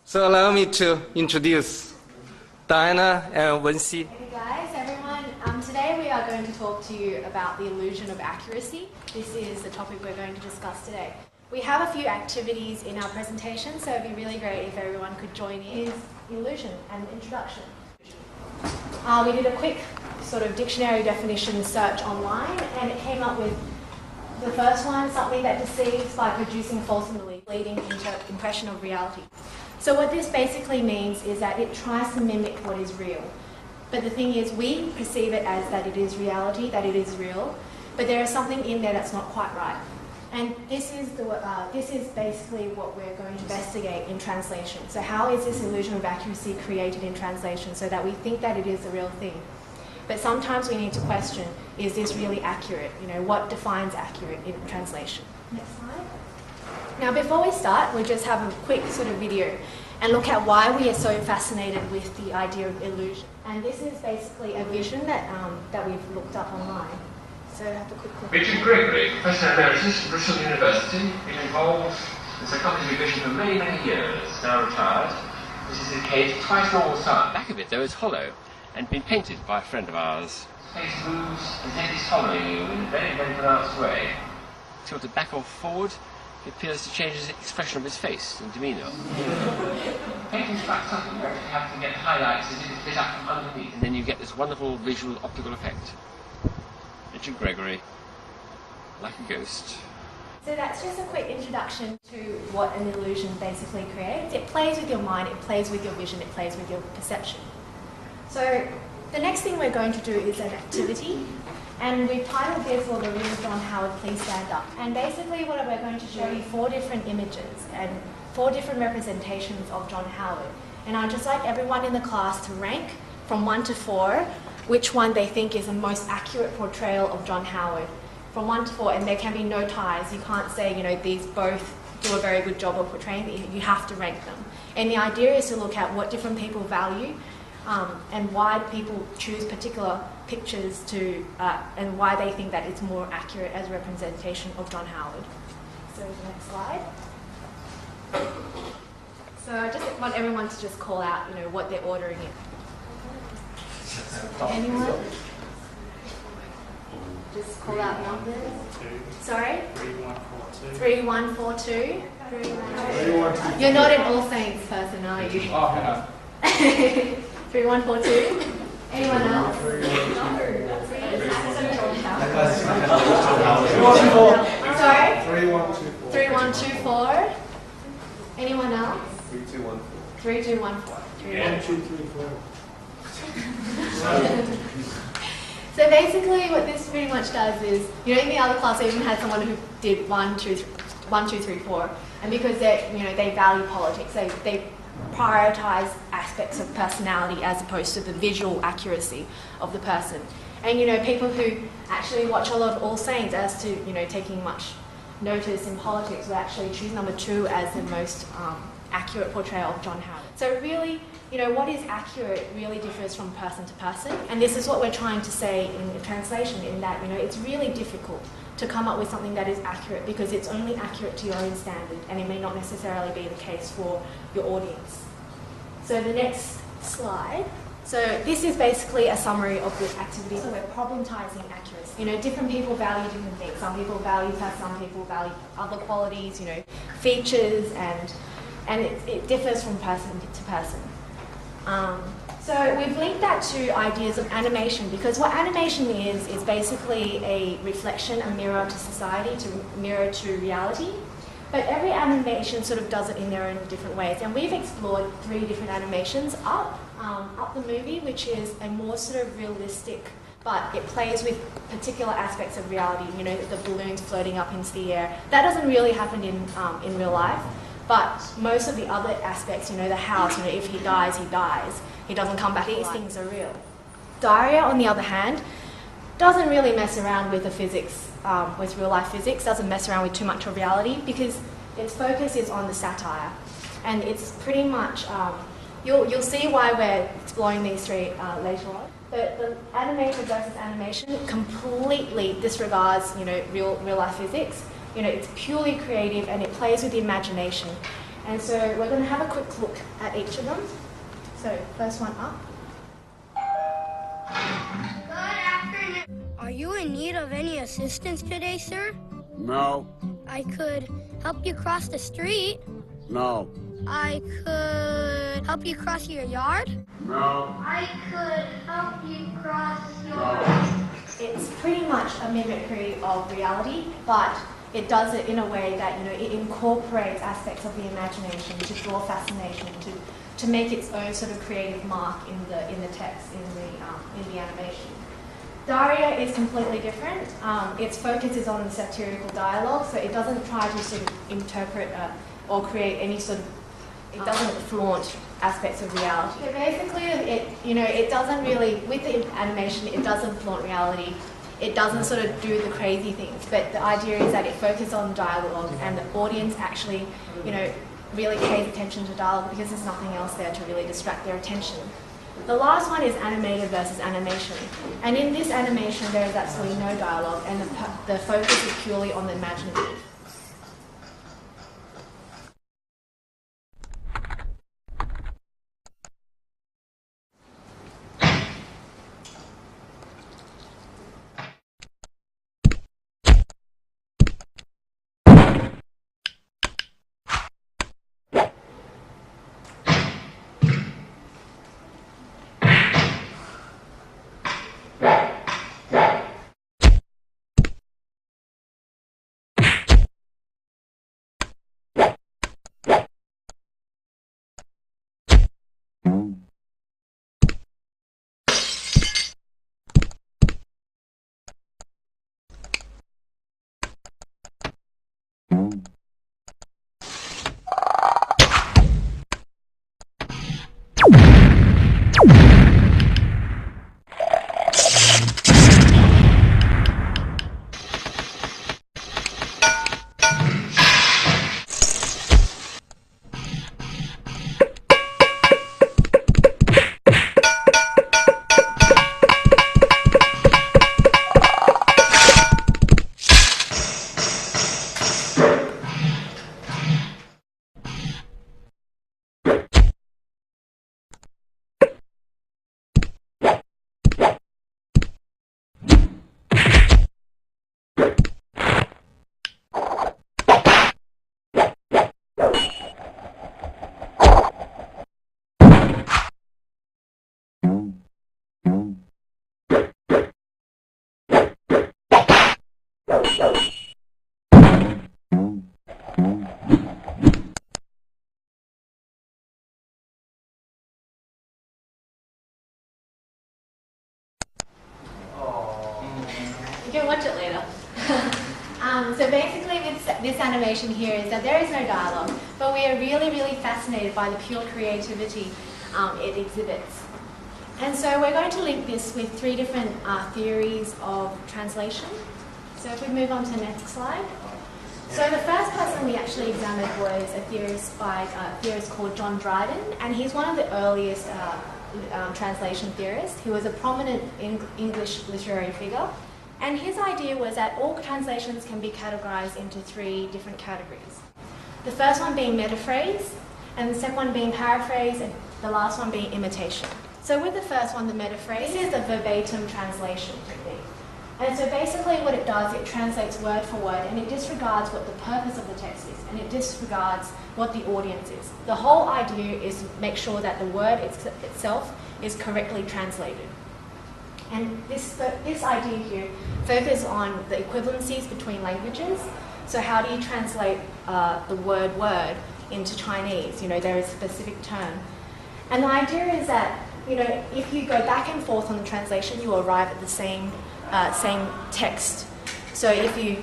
So allow me to introduce Diana and Wenxi. Hey guys, everyone. Today we are going to talk to you about the illusion of accuracy. This is the topic we're going to discuss today. We have a few activities in our presentation, so it'd be really great if everyone could join in. Is illusion and introduction. We did a quick sort of dictionary definition search online, and it came up with the first one, something that deceives by producing false belief, leading into impression of reality. So what this basically means is that it tries to mimic what is real. But the thing is, we perceive it as that it is reality, that it is real, but there is something in there that's not quite right. And this is basically what we're going to investigate in translation. So how is this illusion of accuracy created in translation so that we think that it is the real thing? But sometimes we need to question, is this really accurate? You know, what defines accurate in translation? Next slide. Now, before we start, we'll just have a quick sort of video and look at why we are so fascinated with the idea of illusion. And this is basically a vision that we've looked up online. So I have to quickly... Richard Gregory, Professor Emeritus at Bristol University, been involved in psychology vision for many, many years, now retired. This is a cage twice normal size. The back of it, though, is hollow and been painted by a friend of ours. Face moves and head is following you in a very, very pronounced way. Tilted back or forward, it appears to change the expression of his face and demeanour. Painting's flat up, you actually have to get highlights as if it's lit up from underneath. And then you get this wonderful visual optical effect. Richard Gregory, like a ghost. So that's just a quick introduction to what an illusion basically creates. It plays with your mind, it plays with your vision, it plays with your perception. So the next thing we're going to do is an activity. And we've titled this, "Will the real John Howard please stand up?" And basically what we're going to show you 4 different images and 4 different representations of John Howard. And I'd just like everyone in the class to rank from 1 to 4 which one they think is the most accurate portrayal of John Howard. From 1 to 4, and there can be no ties. You can't say, you know, these both do a very good job of portraying. You have to rank them. And the idea is to look at what different people value and why people choose particular pictures to, and why they think that it's more accurate as a representation of John Howard. So the next slide. So I just want everyone to just call out, you know, what they're ordering in. Anyone? Just call out numbers. Sorry? 3142. 3142. You're not an All Saints person, are you? 3142. Anyone else? Sorry? 3124. 3124. Anyone else? 3214. 3214. 1234. So basically what this pretty much does is, you know, in the other class I even had someone who did 1, 2, 3, 4, and because they value politics, they prioritize aspects of personality as opposed to the visual accuracy of the person. And, you know, people who actually watch a lot of All Saints as to, you know, taking much notice in politics will actually choose number 2 as the most accurate portrayal of John Howard. So really, you know, what is accurate really differs from person to person, and this is what we're trying to say in translation, in that, you know, it's really difficult to come up with something that is accurate because it's only accurate to your own standard, and it may not necessarily be the case for your audience. So the next slide. So this is basically a summary of the activity. So we're problematizing accuracy. You know, different people value different things. Some people value personality, some people value other qualities, you know, features, and it differs from person to person. So we've linked that to ideas of animation, because what animation is basically a reflection, a mirror to society, to mirror to reality. But every animation sort of does it in their own different ways. And we've explored 3 different animations. Up the movie, which is a more sort of realistic, but it plays with particular aspects of reality. You know, the balloons floating up into the air. That doesn't really happen in real life. But most of the other aspects, you know, the house, you know, if he dies, he dies. He doesn't come back. These things are real. Daria, on the other hand, doesn't really mess around with the physics, with real life physics, doesn't mess around with too much of reality, because its focus is on the satire. And it's pretty much, you'll see why we're exploring these 3 later on. But the animated versus animation completely disregards, you know, real life physics. You know, it's purely creative and it plays with the imagination. And so we're going to have a quick look at each of them. So first one up. Are you in need of any assistance today, sir? No, I could help you cross the street. no, I could help you cross your yard. no, I could help you cross no. It's pretty much a mimicry of reality, but it does it in a way that, you know, it incorporates aspects of the imagination to draw fascination, to make its own sort of creative mark in the text, in the animation. Daria is completely different. Its focus is on the satirical dialogue, so it doesn't try to sort of interpret or create any sort of, it doesn't flaunt aspects of reality. So basically, it doesn't really, with the animation, it doesn't flaunt reality. It doesn't sort of do the crazy things, but the idea is that it focuses on dialogue and the audience actually, really pays attention to dialogue because there's nothing else there to really distract their attention. The last one is animated versus animation. And in this animation, there is absolutely no dialogue, and the focus is purely on the imaginative. You can watch it later. So basically this animation here is that there is no dialogue, but we are really, really fascinated by the pure creativity it exhibits. And so we're going to link this with three different theories of translation. So if we move on to the next slide. So the first person we actually examined was a theorist called Dryden, and he's one of the earliest translation theorists. He was a prominent English literary figure. And his idea was that all translations can be categorized into three different categories. The first one being metaphrase, and the second one being paraphrase, and the last one being imitation. So with the first one, the metaphrase, this is a verbatim translation technique. And so basically what it does, it translates word for word, and it disregards what the purpose of the text is, and it disregards what the audience is. The whole idea is to make sure that the word itself is correctly translated. And this idea here focuses on the equivalencies between languages. So how do you translate the word into Chinese? There is a specific term. And the idea is that, if you go back and forth on the translation, you arrive at the same text. So if you,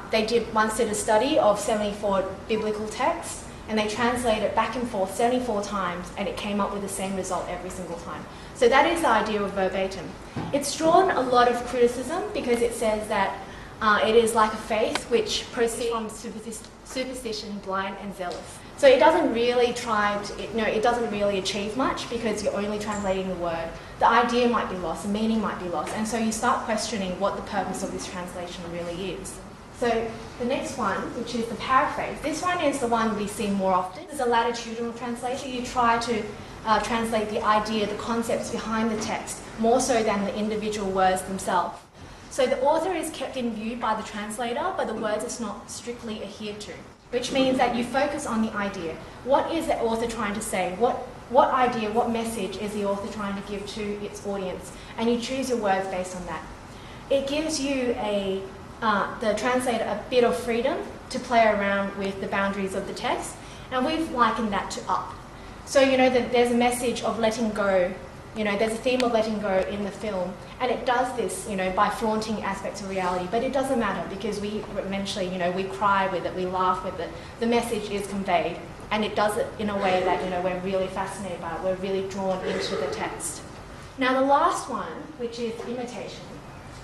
they once did a study of 74 biblical texts, and they translated it back and forth 74 times, and it came up with the same result every single time. So that is the idea of verbatim. It's drawn a lot of criticism because it says that it is like a faith which proceeds from superstition, blind and zealous. So it doesn't really it doesn't really achieve much because you're only translating the word. The idea might be lost, the meaning might be lost, and so you start questioning what the purpose of this translation really is. So the next one, which is the paraphrase, this one is the one we see more often. It's a latitudinal translation. You try to translate the idea, the concepts behind the text, more so than the individual words themselves. So the author is kept in view by the translator, but the words is not strictly adhered to, which means that you focus on the idea. What is the author trying to say? What idea, what message is the author trying to give to its audience? And you choose your words based on that. It gives you the translator a bit of freedom to play around with the boundaries of the text, and we've likened that to up. So that there's a message of letting go. There's a theme of letting go in the film, and it does this, by flaunting aspects of reality. But it doesn't matter because we eventually, we cry with it, we laugh with it. The message is conveyed, and it does it in a way that we're really fascinated by it. We're really drawn into the text. Now the last one, which is imitation.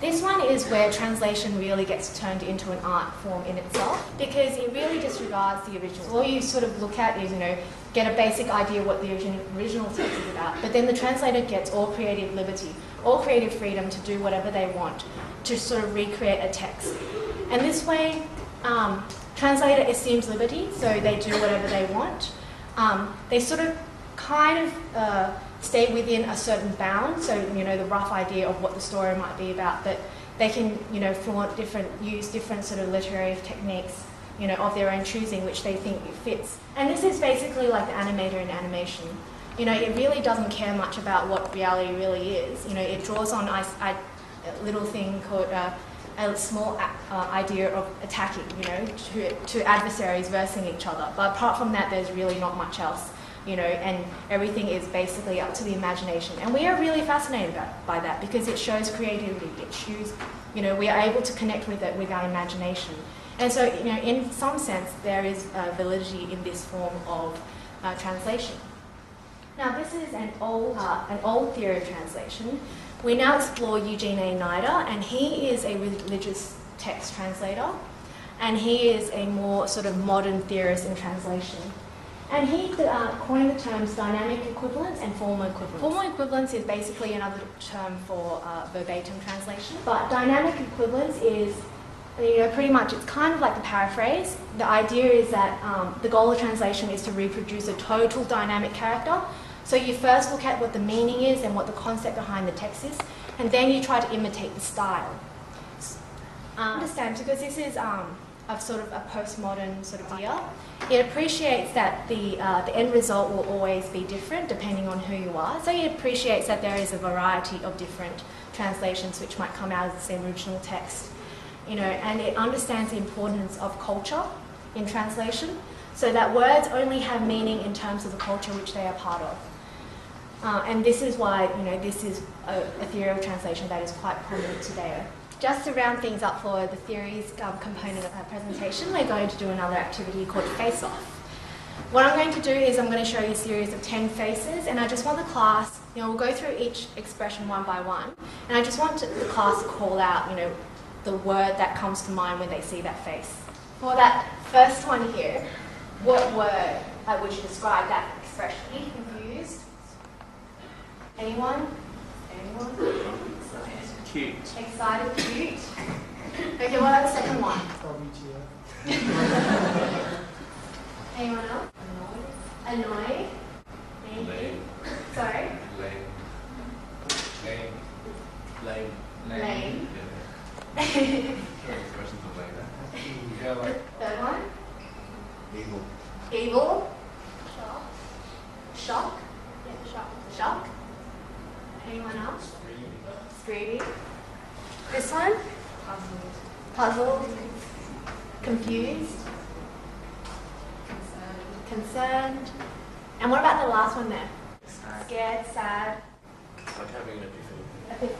This one is where translation really gets turned into an art form in itself, because it really disregards the original. All you sort of look at is, get a basic idea what the original text is about, but then the translator gets all creative liberty, all creative freedom to do whatever they want to sort of recreate a text. And this way, translator assumes liberty, so they do whatever they want. They sort of kind of stay within a certain bound, so the rough idea of what the story might be about, but they can flaunt use different sort of literary techniques of their own choosing, which they think it fits. And this is basically like the animator in animation. It really doesn't care much about what reality really is. It draws on a little thing called a small idea of attacking, to adversaries versing each other. But apart from that, there's really not much else. And everything is basically up to the imagination. And we are really fascinated by that because it shows creativity. It shows, we are able to connect with it with our imagination. And so, in some sense, there is validity in this form of translation. Now, this is an old theory of translation. We now explore Eugene A. Nida, and he is a religious text translator, and he is a more sort of modern theorist in translation. And he coined the terms dynamic equivalence and formal equivalence. Formal equivalence is basically another term for verbatim translation, but dynamic equivalence is, pretty much it's kind of like the paraphrase. The idea is that the goal of translation is to reproduce a total dynamic character. So you first look at what the meaning is and what the concept behind the text is, and then you try to imitate the style. Understand, because this is a sort of a postmodern sort of idea. It appreciates that the end result will always be different depending on who you are. So it appreciates that there is a variety of different translations which might come out of the same original text. And it understands the importance of culture in translation, so that words only have meaning in terms of the culture which they are part of. And this is why, this is a theory of translation that is quite prominent today. Just to round things up for the theories component of our presentation, we're going to do another activity called Face Off. What I'm going to do is I'm going to show you a series of 10 faces, and I just want the class, we'll go through each expression one by one, and I just want the class to call out, the word that comes to mind when they see that face. For that first one here, what word would you describe that expression? Are you confused? Anyone? Cute. Excited, cute. Okay, what about the second one? Anyone else? Annoyed. Lame. Sorry? Lame. Lame. Expressions of lame. Yeah, like Third one? evil. Evil. Shock. Yeah, shock. Anyone else? Screaming. This one? Puzzled. Confused. Concerned. And what about the last one there? Scared, sad. It's like having an epiphany.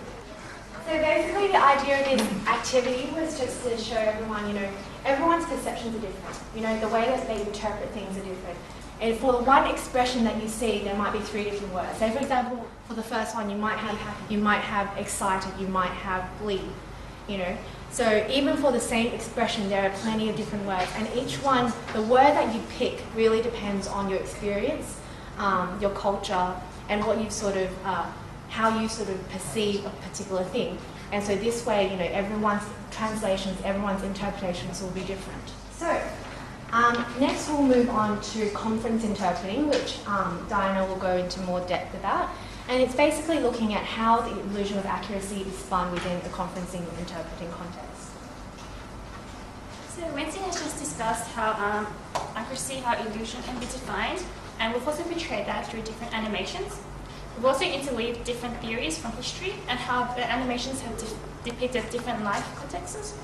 So basically the idea of this activity was just to show everyone, everyone's perceptions are different. The way that they interpret things are different. And for the one expression that you see, there might be 3 different words. So for example, for the first one, you might have happy, you might have excited, you might have glee, So even for the same expression, there are plenty of different words. And each one, the word that you pick really depends on your experience, your culture, and what you how you sort of perceive a particular thing. And so this way, everyone's translations, everyone's interpretations will be different. So next we'll move on to conference interpreting, which Diana will go into more depth about. And it's basically looking at how the illusion of accuracy is spun within a conferencing interpreting context. So Wenxi has just discussed how accuracy, how illusion can be defined, and we've also portrayed that through different animations. We've also interweaved different theories from history and how the animations have depicted different life contexts.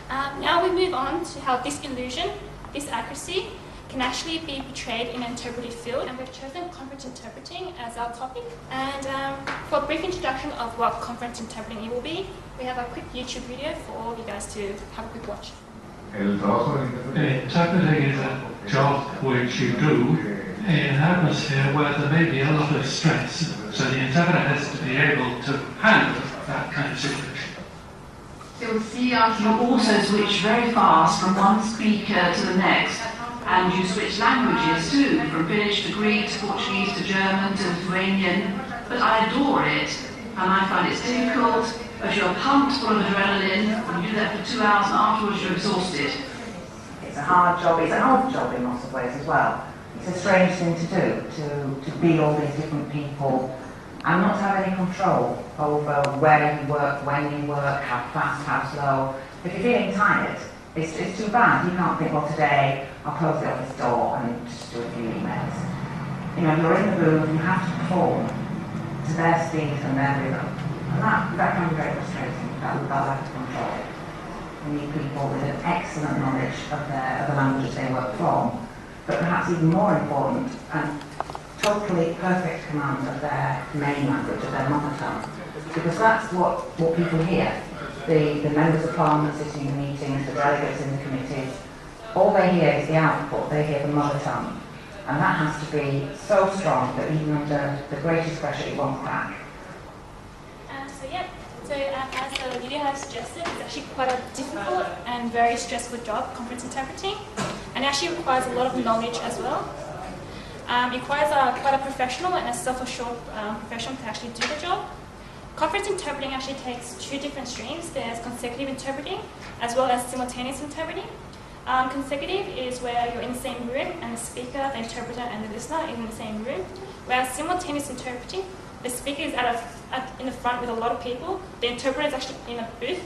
Now we move on to how this illusion, this accuracy, can actually be portrayed in an interpretive field, and we've chosen conference interpreting as our topic. And for a brief introduction of what conference interpreting will be, we have a quick YouTube video for all of you guys to have a quick watch. Interpreting is a job which you do in an atmosphere where there may be a lot of stress, so the interpreter has to be able to handle that kind of situation. You also switch very fast from one speaker to the next, and you switch languages too, from Finnish to Greek to Portuguese to German to Lithuanian, but I adore it, and I find it's difficult, but you're pumped full of adrenaline, and you do that for 2 hours, and afterwards you're exhausted. It's a hard job, it's an odd job in lots of ways as well. It's a strange thing to do, to be all these different people and not have any control over where you work, when you work, how fast, how slow. If you're feeling tired, it's too bad. You can't think, well, today I'll close the office door and just do a few emails. You're in the booth, you have to perform to their speed and their rhythm. And that can be very frustrating, that lack of control. You need people with an excellent knowledge of the languages they work from, but perhaps even more important, and totally perfect command of their main language, of their mother tongue. Because that's what people hear. The members of parliament sitting in meetings, the delegates in the committees, all they hear is the output, they hear the mother tongue. And that has to be so strong that even under the greatest pressure it won't crack. As the video has suggested, it's actually quite a difficult and very stressful job, conference interpreting, and it actually requires a lot of knowledge as well. It requires quite a professional and a self-assured professional to actually do the job. Conference interpreting actually takes 2 different streams. There's consecutive interpreting as well as simultaneous interpreting. Consecutive is where you're in the same room and the speaker, the interpreter and the listener are in the same room. Whereas simultaneous interpreting, the speaker is in the front with a lot of people, the interpreter is actually in a booth,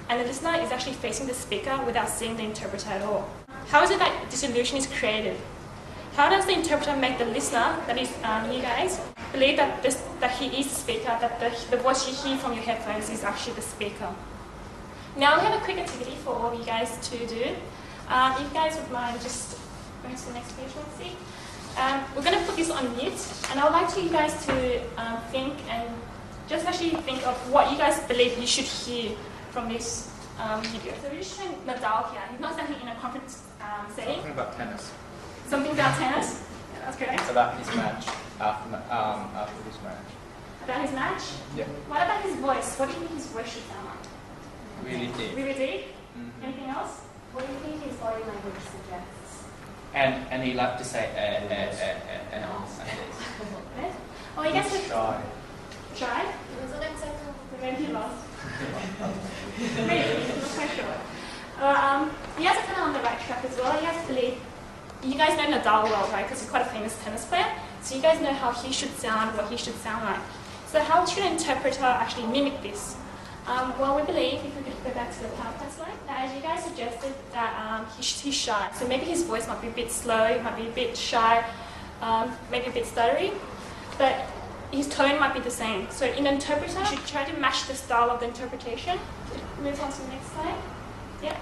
and the listener is actually facing the speaker without seeing the interpreter at all. How is it that this illusion is created? How does the interpreter make the listener, that is you guys, believe that he is the speaker, that the voice you hear from your headphones is actually the speaker? Now we have a quick activity for all of you guys to do. If you guys would mind just going to the next page, let's see. We're going to put this on mute, and I would like you guys to think and just actually think of what you guys believe you should hear from this video. So we're just showing Nadal here. He's not standing in a conference setting. Something about tennis. Something about tennis? Yeah, that's correct. It's about his match, after his match. About his match? Yeah. What about his voice? What do you think his voice should sound like? Really deep. Really deep? Mm-hmm. Anything else? What do you think his body language suggests? And he loved to say Oh, you guys he's shy. Shy? Maybe he lost. Maybe, I'm not quite sure. You guys are kind of on the right track as well. You guys believe, you guys know Nadal well, right? Because he's quite a famous tennis player. So you guys know how he should sound, what he should sound like. So how should an interpreter actually mimic this? Well, we believe, if we could go back to the PowerPoint slide, that as you guys suggested, that he's shy. So maybe his voice might be a bit slow, it might be a bit shy, maybe a bit stuttery, but his tone might be the same. So in an interpreter, you should try to match the style of the interpretation. Move on to the next slide. Yeah.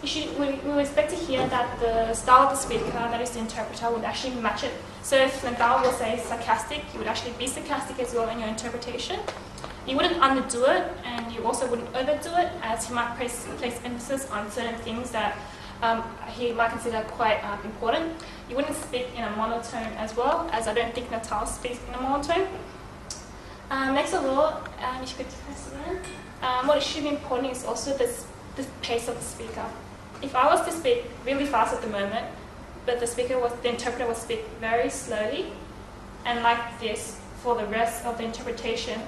We expect to hear that the style of the speaker, that is the interpreter, would actually match it. So if Nadal will say sarcastic, you would actually be sarcastic as well in your interpretation. You wouldn't underdo it, and you also wouldn't overdo it, as he might place emphasis on certain things that he might consider quite important. You wouldn't speak in a monotone as well, as I don't think Nadal speaks in a monotone. Next of all, if you could press it, what should be important is also the pace of the speaker. If I was to speak really fast at the moment, but the interpreter would speak very slowly, and like this for the rest of the interpretation,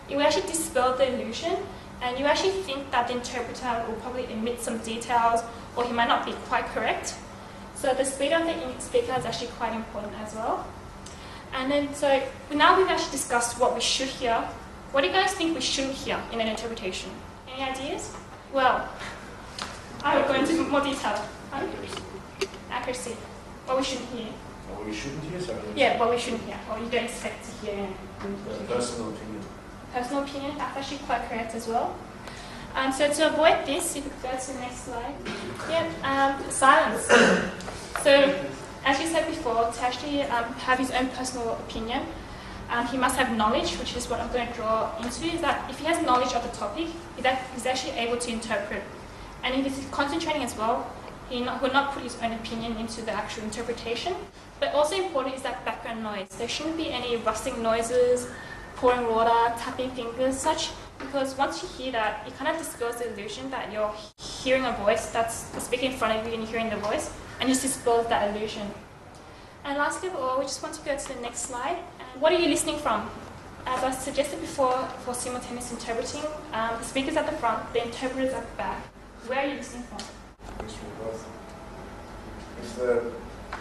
it will actually dispel the illusion, and you actually think that the interpreter will probably omit some details, or he might not be quite correct. So the speed of the speaker is actually quite important as well. And then, so now we've actually discussed what we should hear. What do you guys think we shouldn't hear in an interpretation? Any ideas? Well, I will go into more detail. Accuracy. What we shouldn't hear. What we shouldn't hear, sorry? Yeah, what we shouldn't hear, or you don't expect to hear. Personal opinion. Personal opinion, that's actually quite correct as well. So to avoid this, you could go to the next slide. Silence. So, as you said before, to actually have his own personal opinion, he must have knowledge, which is what I'm going to draw into, is that if he has knowledge of the topic, he's actually able to interpret. And if he's concentrating as well, he will not put his own opinion into the actual interpretation. But also important is that background noise. There shouldn't be any rustling noises, pouring water, tapping fingers, such, because once you hear that, it kind of dispels the illusion that you're hearing a voice that's speaking in front of you and you're hearing the voice, and just dispels that illusion. And lastly of all, we just want to go to the next slide. And what are you listening from? As I suggested before, for simultaneous interpreting, the speaker's at the front, the interpreter's at the back. Where are you listening from?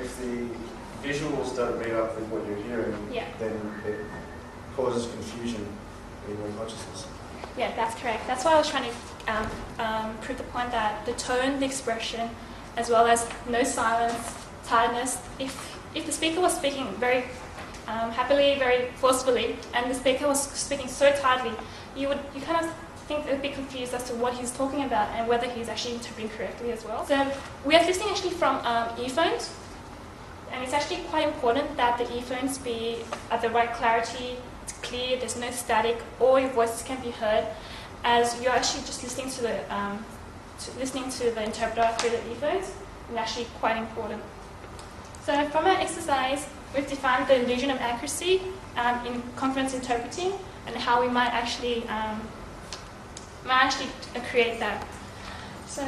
If the visuals don't meet up with what you're hearing, then it causes confusion in your consciousness. Yeah, that's correct. That's why I was trying to prove the point that the tone, the expression, as well as no silence, tiredness. If the speaker was speaking very happily, very forcefully, and the speaker was speaking so tiredly, you kind of think a bit confused as to what he's talking about and whether he's actually interpreting correctly as well. So we are listening actually from earphones, and it's actually quite important that the earphones be at the right clarity, it's clear, there's no static, all your voices can be heard, as you're actually just listening to the interpreter through the earphones, and actually quite important. So from our exercise, we've defined the illusion of accuracy in conference interpreting, and how we might actually create that. So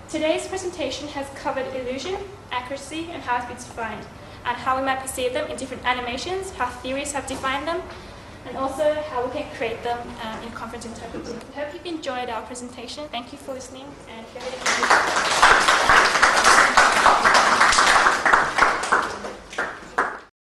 today's presentation has covered illusion, accuracy, and how it's been defined, and how we might perceive them in different animations, how theories have defined them, and also how we can create them in conference interpreting. I hope you've enjoyed our presentation. Thank you for listening, and if you have any questions.